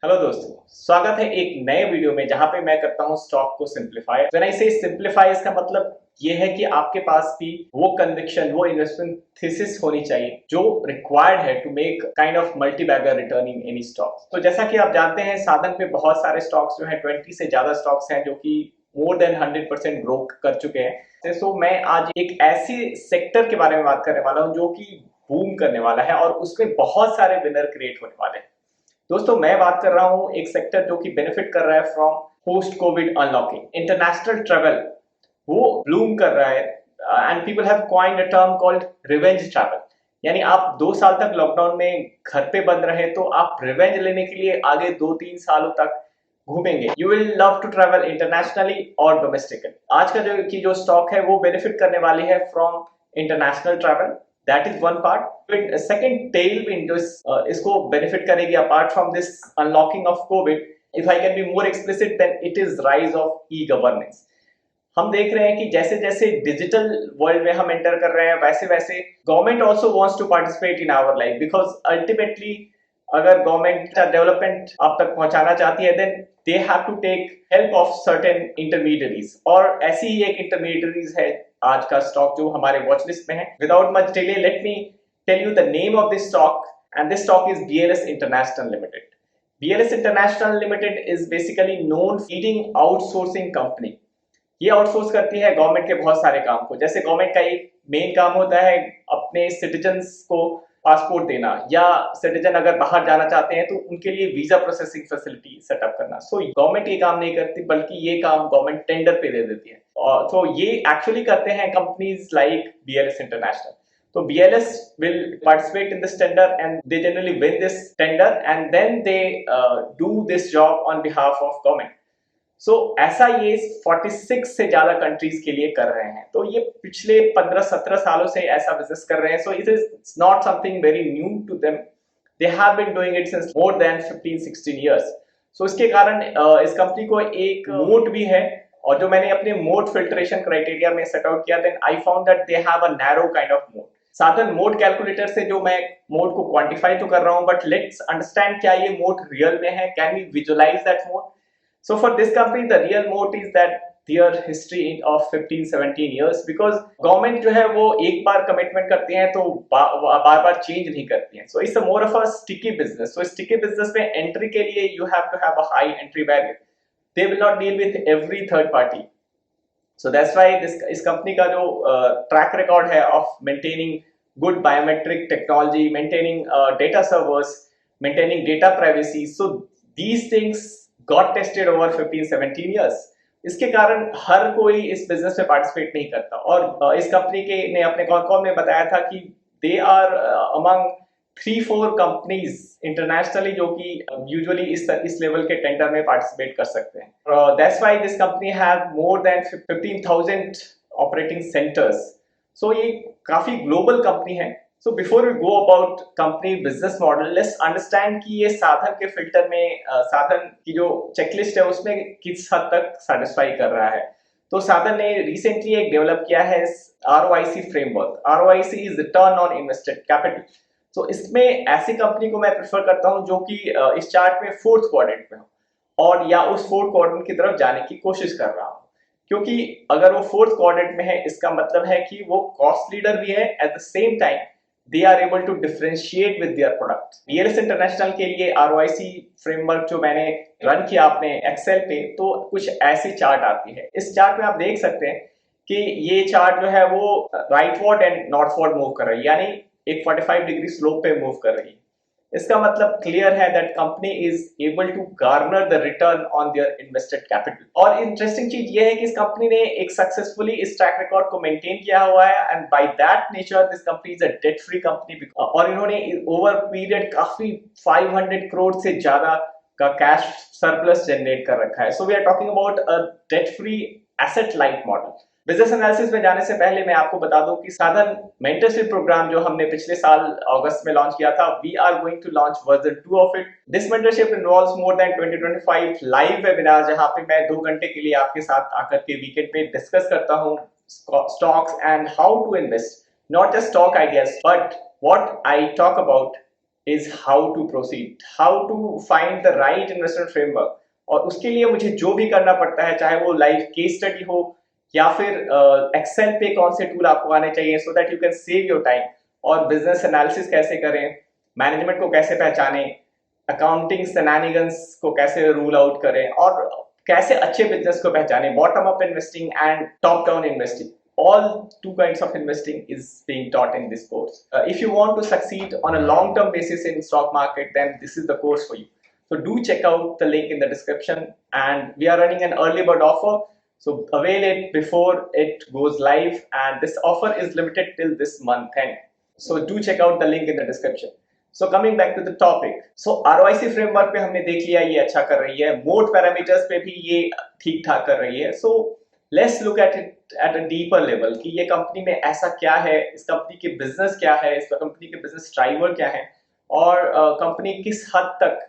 Hello दोस्तों, स्वागत है एक नए वीडियो में जहां पे मैं करता हूं स्टॉक को सिंप्लीफाई। व्हेन आई से सिंप्लीफाई, इसका मतलब ये है कि आपके पास भी वो कन्विक्शन, वो इन्वेस्टमेंट थीसिस होनी चाहिए जो रिक्वायर्ड है to make kind of multibagger return in any stocks. तो जैसा कि आप जानते हैं, साधन पे बहुत सारे स्टॉक्स जो है 20 से ज्यादा स्टॉक्स हैं जो कि मोर देन 100% ग्रो कर चुके हैं। सो मैं आज एक ऐसी सेक्टर के बारे में बात करने वाला हूँ जो कि बूम करने वाला है और उसमें बहुत सारे विनर क्रिएट होने वाले हैं। दोस्तों, मैं बात कर रहा हूं एक सेक्टर जो कि बेनिफिट कर रहा है from post Covid unlocking. International travel वो ब्लूम कर रहा है and people have coined a term called revenge travel. यानी आप 2 साल तक लॉकडाउन में घर पे बंद रहे तो आप रिवेंज लेने के लिए आगे 2-3 सालों तक घूमेंगे। You will love to travel internationally और डोमेस्टिकली। आज का जो स्टॉक है वो बेनिफिट करने वाली है from international travel. That is one part. Second tailwind जो इसको बेनिफिट करेगी apart from this unlocking of Covid, if I can be more explicit, then it is rise of e governance. हम देख रहे हैं कि जैसे जैसे डिजिटल वर्ल्ड में हम एंटर कर रहे हैं वैसे वैसे government also wants to participate in our life, because ultimately अगर गवर्नमेंट डेवलपमेंट आप तक पहुंचाना चाहती है then they have to take help of certain intermediaries, और ऐसी ही एक इंटरमीडियरीज है आज का स्टॉक जो हमारे वॉच लिस्ट में है। Without much delay, let me tell you the name of this stock, and this stock is BLS international limited. BLS international limited is basically known leading outsourcing company. ये outsource करती है government के बहुत सारे काम को। जैसे गवर्नमेंट का एक मेन काम होता है अपने सिटीजन्स को पासपोर्ट देना, या सिटीजन अगर बाहर जाना चाहते हैं तो उनके लिए वीजा प्रोसेसिंग फैसिलिटी सेटअप करना। सो गवर्नमेंट ये काम नहीं करती, बल्कि ये काम गवर्नमेंट टेंडर पे दे देती है। और तो ये एक्चुअली करते हैं कंपनीज लाइक BLS इंटरनेशनल। तो BLS will participate in this tender and they generally win this tender and then they do this job on behalf of government. सो ऐसा ये 46 से ज्यादा कंट्रीज के लिए कर रहे हैं। तो ये पिछले 15-17 सालों से ऐसा बिजनेस कर रहे हैं। So it is not something very new to them, they have been doing it since more than 15-16 years. So इसके कारण इस कंपनी को एक मोट भी है, और जो मैंने अपने मोट फिल्ट्रेशन क्राइटेरिया में सेट आउट किया, then I found that they have a narrow kind of moat. साधन मोट कैलकुलेटर से जो मैं मोट को क्वांटिफाई तो कर रहा हूं, बट लेट्स अंडरस्टैंड क्या ये मोट रियल में है, कैन वी विजुअलाइज दैट मोट। So for this company, the real moat is that their history of 15-17 years, because government जो है वो एक बार कमिटमेंट करती है तो बार बार चेंज नहीं करती है। So it's a more of a sticky business. So sticky business में एंट्री के लिए you have to have a high entry barrier. They will not deal with every third party. So that's why इस company का जो track record है of maintaining good biometric technology, maintaining data servers, maintaining data privacy. So these things got tested over 15-17 years. इसके कारण हर कोई इस business में participate नहीं करता। और इस कंपनी के ने अपने कॉल में बताया था कि they are among 3-4 companies internationally जो कि यूजुअली इस लेवल के टेंडर में पार्टिसिपेट कर सकते हैं। That's why this company have more than 15,000 operating centres. So ये काफी ग्लोबल कंपनी है। So before we go about company business model, let's understand कि ये साधन के फिल्टर में साधन की जो चेकलिस्ट है उसमें किस हद तक सेटिस्फाई कर रहा है। तो साधन ने रिसेंटली एक डेवलप किया है ROIC framework. ROIC is return on invested capital. तो इसमें ऐसी कंपनी को मैं प्रेफर करता हूं जो कि इस चार्ट में 4th क्वाड्रेंट में हो, और या उस 4th क्वाड्रेंट की तरफ जाने की कोशिश कर रहा हो। क्योंकि अगर वो 4th क्वाड्रेंट में है, इसका मतलब है कि वो कॉस्ट लीडर भी है, at the same time they are able to differentiate with their product. BLS international के लिए ROIC फ्रेमवर्क जो मैंने रन किया अपने एक्सेल पे, तो कुछ ऐसी चार्ट आती है। इस चार्ट में आप देख सकते हैं कि ये चार्ट जो है वो राइटवर्ड एंड नॉर्थवर्ड मूव कर रही है, यानी एक 45 डिग्री स्लोप पे मूव कर रही है। इसका मतलब क्लियर है that company is able to garner the return on their invested capital. और इंटरेस्टिंग चीज ये है कि इस कंपनी ने एक सक्सेसफुली इस ट्रैक रिकॉर्ड को मेंटेन किया हुआ है, and by that nature this company is a debt free company. और इन्होंने ओवर पीरियड काफी 500 करोड़ से ज्यादा का कैश सरप्लस जनरेट कर रखा है। So we are talking about a debt free asset light model. Business analysis में जाने से पहले मैं आपको बता दूं कि साधन मेंटरशिप प्रोग्राम जो हमने पिछले साल अगस्त में लॉन्च किया था, we are going to launch version 2 of it. This mentorship involves more than 20-25 live webinar, जहां पे मैं 2 घंटे के लिए आपके साथ आकर के वीकेंड पे डिस्कस करता हूं stocks and how to invest, not just stock ideas, but what I talk about is how to proceed, how to find the right investment framework। और उसके लिए मुझे जो भी करना पड़ता है, चाहे वो लाइव केस स्टडी हो या फिर एक्सेल पे कौन से टूल आपको आने चाहिए so that you can save your time, और बिजनेस एनालिसिस कैसे करें, मैनेजमेंट को कैसे पहचानें, अकाउंटिंग शेनानिगन्स को कैसे रूल आउट करें, और कैसे अच्छे बिजनेस को पहचानें, bottom up investing and top down investing. All two kinds of investing is being taught in this course. If you want to succeed on a long term basis in stock market, then this is the course for you. So do check out the link in the description, and we are running an early bird offer, so avail it before it goes live, and this offer is limited till this month end. So do check out the link in the description. So coming back to the topic, so ROIC framework पे हमने देख लिया ये अच्छा कर रही है, mode parameters पे भी ये ठीक ठाक कर रही है। So let's look at it at a deeper level कि ये कंपनी में ऐसा क्या है, इस कंपनी के बिजनेस क्या है, इस कंपनी के बिजनेस ड्राइवर क्या है, और कंपनी किस हद तक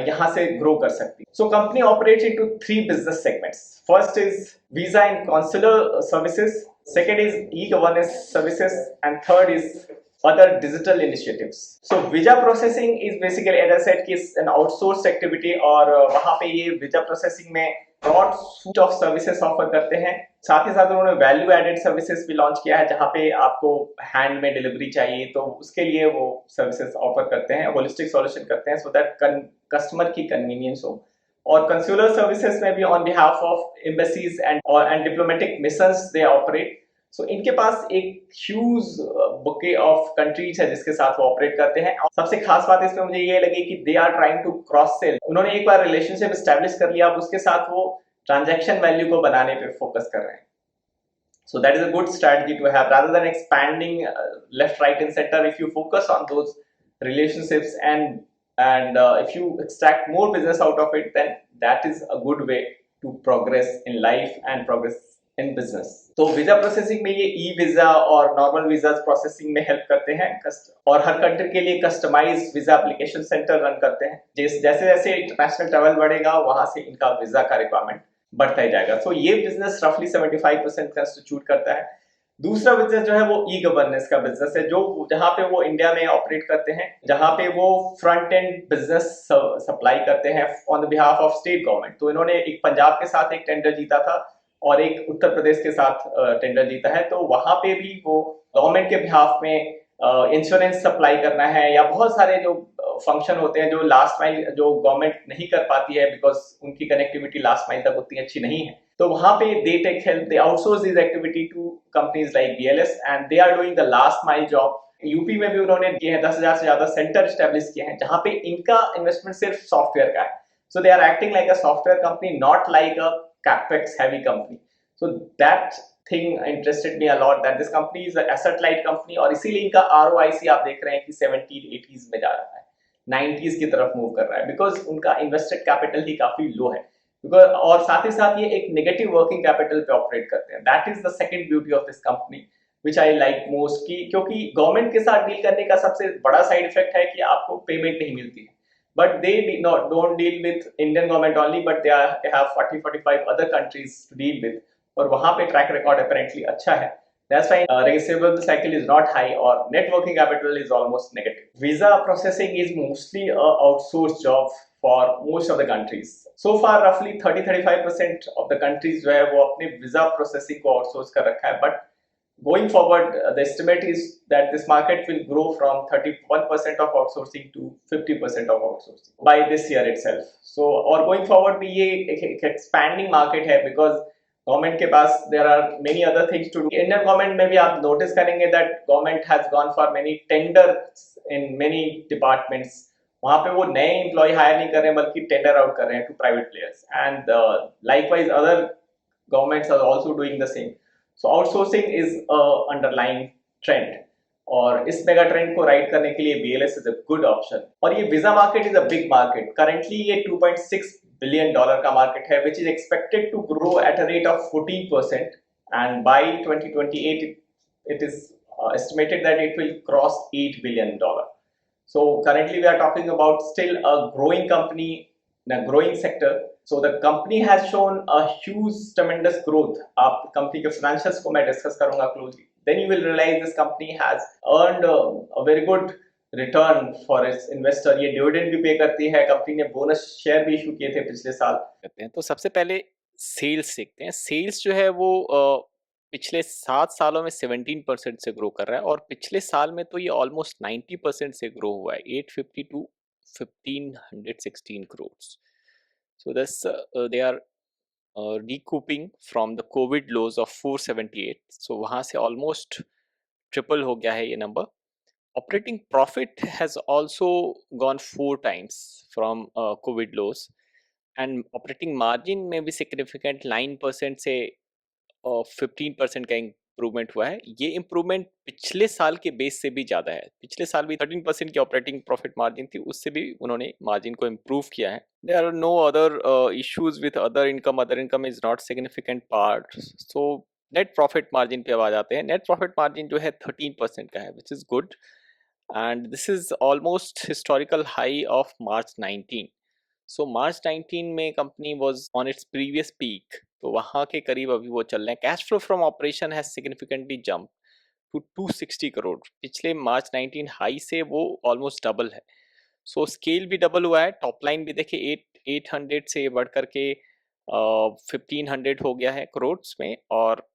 यहाँ से ग्रो कर सकती है। So company operates into 3 business segments. First is visa and consular services, second is e governance services, and third is other digital initiatives. So visa processing is basically, as I said, कि an outsourced activity, और वहाँ पे ये visa processing में broad suite of services offer करते हैं। साथ ही साथ उन्होंने value added services भी लॉन्च किया है, जहाँ पे आपको हैंड में डिलीवरी चाहिए तो उसके लिए वो सर्विसेज ऑफर करते हैं, होलिस्टिक सॉल्यूशन करते हैं, सो दैट कस्टमर की कन्वीनियंस हो। और कंज्यूमर सर्विसेज में भी on behalf of embassies and diplomatic missions they operate. So इनके पास एक ह्यूज बुके ऑफ कंट्रीज है जिसके साथ वो ऑपरेट करते हैं। और सबसे खास बात इसमें मुझे ये लगी कि they are trying to cross sell. उन्होंने एक बार रिलेशनशिप एस्टैब्लिश कर लिया, अब उसके साथ वो ट्रांजैक्शन वैल्यू को बनाने पे फोकस कर रहे हैं। So that is a good strategy to have rather than expanding left, right, and center. If you focus on those relationships and if you extract more business out of it, then that is a good way to progress in life and progress in business. तो visa processing में ये e visa और normal visa processing में help करते हैं, और हर country के लिए customise visa application centre run करते हैं। जैसे जैसे इंटरनेशनल ट्रैवल बढ़ेगा वहां से इनका वीजा का रिक्वायरमेंट बढ़ता ही जाएगा। सो ये बिजनेस रफली 75% कंस्टिट्यूट करता है। दूसरा बिजनेस जो है वो ई गवर्नेंस का बिजनेस है, जो जहां पे वो इंडिया में ऑपरेट करते हैं, जहां पे वो फ्रंट एंड बिजनेस सप्लाई करते हैं on the behalf of state government. तो इन्होंने एक पंजाब के साथ एक टेंडर जीता था और एक उत्तर प्रदेश के साथ टेंडर जीता है। तो वहां पे भी वो गवर्नमेंट के बिहाफ में इंश्योरेंस सप्लाई करना है, या बहुत सारे जो फंक्शन होते हैं जो लास्ट माइल जो गवर्नमेंट नहीं कर पाती है बिकॉज उनकी कनेक्टिविटी लास्ट माइल तक उतनी अच्छी नहीं है, तो वहां पे they take help, they outsource this activity to companies like BLS, and they are doing the last mile job. UP में भी उन्होंने किए हैं, 10,000 से ज्यादा सेंटर स्टैब्लिश किए हैं जहां पे इनका इन्वेस्टमेंट सिर्फ सॉफ्टवेयर का है। So they are acting like a software company, not like a capex heavy company. So that thing interested me a lot, that this company is an asset light company, और इसीलिए इनका ROIC आप देख रहे हैं कि 70-80s में जा रहा है, 90s की तरफ मूव कर रहा है, बिकॉज उनका इन्वेस्टेड कैपिटल ही काफी लो है। बिकॉज और साथ ही साथ ये एक नेगेटिव वर्किंग कैपिटल पे ऑपरेट करते हैं। That is the second beauty of this company which I like most, की क्योंकि गवर्नमेंट के साथ डील करने का सबसे बड़ा साइड इफेक्ट है कि आपको पेमेंट नहीं मिलती है। But they don't deal with Indian government only, but they have 40-45 other countries to deal with, और वहां पे ट्रैक रिकॉर्ड अपेरेंटली अच्छा है। That's why receivable cycle is not high, or net working capital is almost negative. Visa processing is mostly a outsourced job for most of the countries. So far roughly 30-35% of the countries जो है वो अपने visa processing को outsource कर रखा है, but going forward the estimate is that this market will grow from 31% of outsourcing to 50% of outsourcing by this year itself. So और going forward भी ये एक expanding market है, because गवर्नमेंट के पास there are many other things to do. Indian government में भी आप नोटिस करेंगे that government has gone for many tenders in many departments. वहां पे वो नए एम्प्लॉय हायर नहीं कर रहे हैं बल्कि टेंडर आउट कर रहे हैं to private players, and likewise other governments are also doing the same. So outsourcing is a underlying trend, और इस मेगा ट्रेंड को राइड करने के लिए BLS is a good option. और ये visa market is a big market, currently ये $2.6 billion का मार्केट है, which is expected to grow at a rate of 14%, and by 2028 it is estimated that it will cross $8 billion. So currently we are talking about still a growing company in a growing sector. So the company has shown a huge tremendous growth. आप company के financials को मैं discuss करूंगा closely, then you will realize this company has earned a very good return for its investor. ये dividend भी पे करती है, कंपनी ने बोनस शेयर भी इशू किए थे पिछले साल। करते हैं। तो सबसे पहले सेल्स देखते हैं। सेल्स जो है वो पिछले 7 सालों में 17% से ग्रो कर रहा है और पिछले साल में तो ये ऑलमोस्ट 90% से ग्रो हुआ है, 850 to 1516 crores. So that's they are recouping from the COVID lows of 478. So वहाँ से almost ट्रिपल हो गया है ये number. Operating profit has also gone 4 times from COVID lows, and operating margin में भी significant 9% से 15% का इम्प्रूवमेंट हुआ है. ये इम्प्रूवमेंट पिछले साल के बेस से भी ज़्यादा है. पिछले साल भी 13% की ऑपरेटिंग प्रॉफिट मार्जिन थी, उससे भी उन्होंने मार्जिन को इम्प्रूव किया है. There are no other issues with other income. Other income is not significant part. So net profit margin पे अब आ जाते हैं. नेट प्रॉफिट मार्जिन जो है 13% का है, which is good, and this is almost historical high of March 19. So March 19 में company was on its previous peak, तो वहाँ के करीब अभी वो चल रहे हैं. Cash flow from operation has significantly jump to 260 crore. पिछले मार्च 19 हाई से वो ऑलमोस्ट डबल है. सो स्केल भी डबल हुआ है. टॉप लाइन भी देखिए 800 से बढ़ करके 1500 हो गया है करोड़ में, और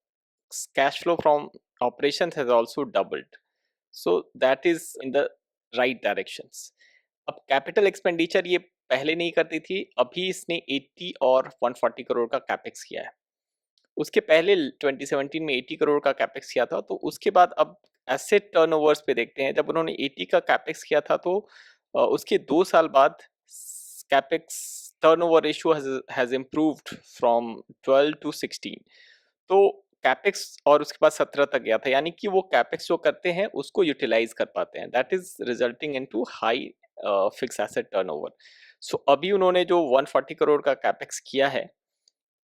cash flow from operation has also doubled. So that is in the right directions. अब कैपिटल एक्सपेंडिचर ये पहले नहीं करती थी, अभी इसने 80 और 140 करोड़ का कैपेक्स किया है. उसके पहले 2017 में 80 करोड़ का कैपेक्स किया था. तो उसके बाद अब एसेट टर्नओवर्स पे देखते हैं. जब उन्होंने 80 का कैपेक्स किया था तो उसके 2 साल बाद capex turnover ratio has improved from 12 to 16. तो कैपेक्स और उसके बाद 17 तक गया था, यानी कि वो कैपेक्स जो करते हैं उसको यूटिलाइज कर पाते हैं. That is resulting into high fix asset turnover. So अभी उन्होंने जो 140 करोड़ का कैपेक्स किया है,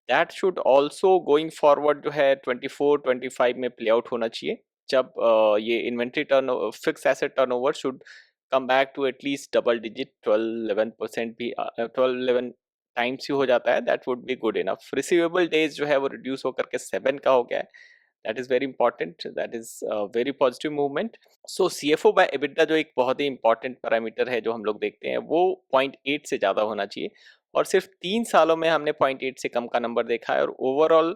that should also going forward जो है 24-25 में प्ले आउट होना चाहिए, जब ये inventory turn fix asset turnover should come back to at least double digit 12-11% भी 12-11 टाइम्स ही हो जाता है. That would be good enough. Receivable days जो है वो रिड्यूस होकर के 7 का हो गया है. That is very important. That is very positive movement. So CFO by EBITDA जो एक बहुत ही इंपॉर्टेंट पैरामीटर है जो हम लोग देखते हैं, वो 0.8 से ज़्यादा होना चाहिए, और सिर्फ 3 सालों में हमने 0.8 से कम का नंबर देखा है, और ओवरऑल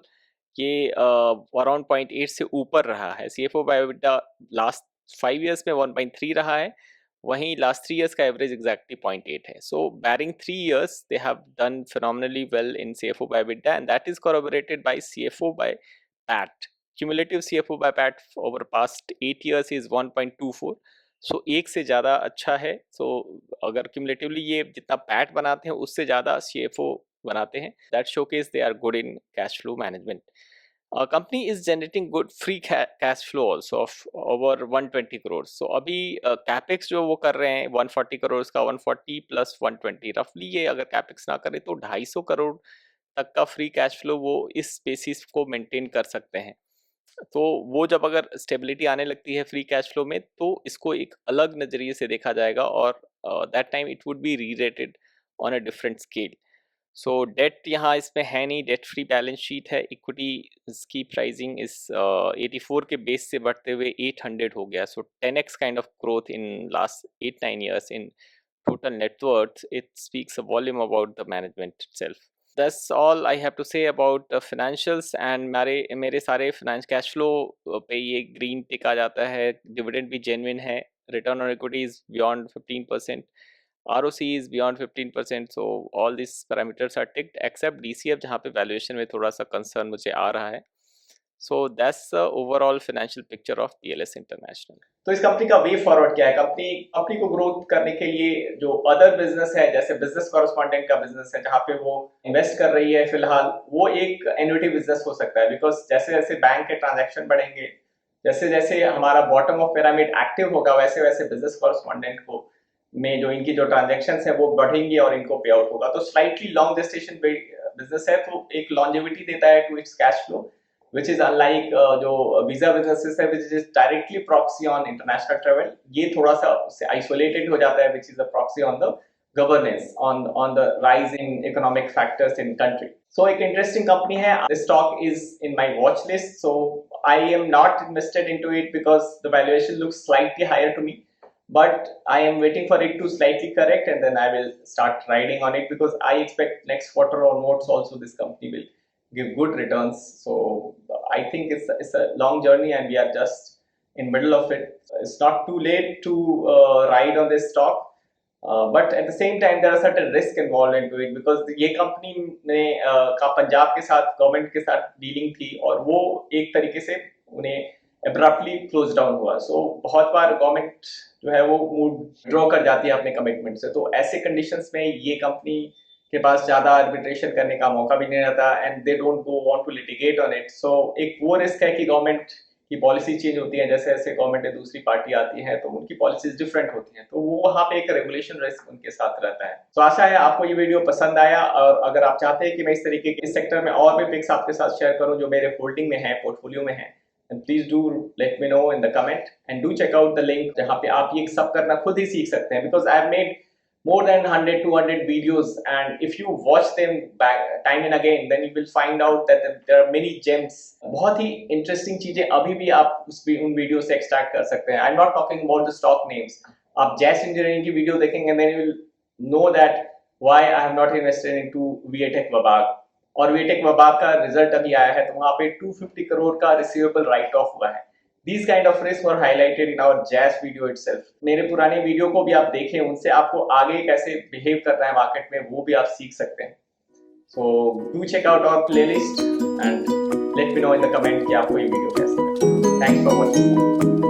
ये अराउंड 0.8 से ऊपर रहा है. CFO by EBITDA last 5 years में 1.3 रहा है, वहीं लास्ट 3 ईयर्स का एवरेज एग्जैक्टली 0.8 है. So barring 3 years they have done phenomenally well in CFO by EBITDA, and that is corroborated by CFO by PAT. Cumulative CFO by PAT over past 8 years is 1.24. सो एक से ज़्यादा अच्छा है. सो अगर cumulatively ये जितना PAT बनाते हैं उससे ज़्यादा सीएफओ बनाते हैं, that showcase they are good in cash flow management. Company is generating good free cash flow also of over 120 crore. So अभी कैपेक्स जो वो कर रहे हैं 140 करोड़ का, 140 प्लस 120 रफली, ये अगर कैपेक्स ना करे तो 250 करोड़ तक का फ्री कैश फ्लो वो इस बेसिस को मेंटेन कर सकते हैं. तो वो जब अगर स्टेबिलिटी आने लगती है फ्री कैश फ्लो में, तो इसको एक अलग नज़रिए से देखा जाएगा, और that time it would be re rated on a different scale. So debt यहाँ इसमें है नहीं, डेट फ्री बैलेंस शीट है. इक्विटी की प्राइसिंग इस 84 के बेस से बढ़ते हुए 800 हो गया. सो 10x kind of growth in last 8-9 years in total net worth. It speaks a volume about the management itself. That's all I have to say about the financials. And मेरे सारे finance cash flow पे ये green tick आ जाता है. Dividend भी genuine है. Return on equity is beyond 15%. ROC is beyond 15%. So all these parameters are ticked except DCF, जहाँ पे valuation में थोड़ा सा concern मुझे आ रहा है. So that's the overall financial picture of PLS International. तो इस कंपनी का वे फॉरवर्ड क्या है? कंपनी को ग्रोथ करने के लिए जो अदर बिजनेस है, जैसे बिजनेस कॉरेस्पॉन्डेंट का बिजनेस है जहां पे वो इन्वेस्ट कर रही है फिलहाल, वो एक एन्युटी बिजनेस हो सकता है. बिकॉज जैसे जैसे बैंक के ट्रांजैक्शन बढ़ेंगे, जैसे जैसे हमारा बॉटम ऑफ पिरामिड एक्टिव होगा, वैसे वैसे बिजनेस कॉरेस्पॉन्डेंट को में जो इनकी जो ट्रांजेक्शन है वो बढ़ेंगी और इनको पे आउट होगा. तो स्लाइटली लॉन्ग जेस्टेशन बिजनेस है, तो एक लॉन्जेविटी देता है to its cash flow, which is unlike जो वीजा बिजनेसेस है which is directly proxy on international travel. ये थोड़ा सा उससे isolated हो जाता है, which is a proxy on the governance on the rise in economic factors in country. So एक interesting company है. This stock is in my watch list, so I am not invested into it because the valuation looks slightly higher to me. but I am waiting for it to slightly correct and then I will start riding on it because I expect next quarter onwards also this company will give good returns. So I think it's a long journey and we are just in middle of it. It's not too late to ride on this stock. But at the same time there are certain risk involved into it because ये company ने का पंजाब के साथ government के साथ dealing थी और वो एक तरीके से उन्हें अब्रप्टली क्लोज डाउन हुआ. सो बहुत बार गवर्नमेंट जो है वो मूड ड्रॉ कर जाती है अपने कमिटमेंट से. तो ऐसे कंडीशंस में ये कंपनी के पास ज्यादा आर्बिट्रेशन करने का मौका भी नहीं रहता and they don't go want to litigate on it. So एक वो रिस्क है कि गवर्नमेंट की पॉलिसी चेंज होती है, जैसे जैसे गवर्नमेंट में दूसरी पार्टी आती है तो उनकी पॉलिसीज डिफरेंट होती हैं, तो वो वहाँ पे एक रेगुलेशन रिस्क उनके साथ रहता है. तो आशा है आपको ये वीडियो पसंद आया और अगर आप चाहते हैं कि मैं इस तरीके के इस सेक्टर में और भी पिक्स आपके साथ शेयर करूं जो मेरे होल्डिंग में है, पोर्टफोलियो में है, and please do let me know in the comment and do check out the link जहाँ पे आप ये सब करना खुद ही सीख सकते हैं because I've made more than 100-200 videos and if you watch them back time and again then you will find out that there are many gems. बहुत ही interesting चीजें अभी भी आप उन वीडियो से एक्सट्रैक्ट कर सकते हैं. I'm not talking about the stock names. आप जैस इंजीनियरिंग की वीडियो देखेंगे then you will know that why I have not invested into VATech Vabag. और VATech Vabag का रिजल्ट अभी आया है तो वहां पे 250 करोड़ का रिसीवेबल राइट ऑफ हुआ है. These kind of risks were highlighted in our jazz video itself. मेरे पुराने वीडियो को भी आप देखें, उनसे आपको आगे कैसे बिहेव करना है मार्केट में वो भी आप सीख सकते हैं. So do check out our playlist and let me know in the comment कि आपको ये वीडियो कैसा लगा. Thanks for watching.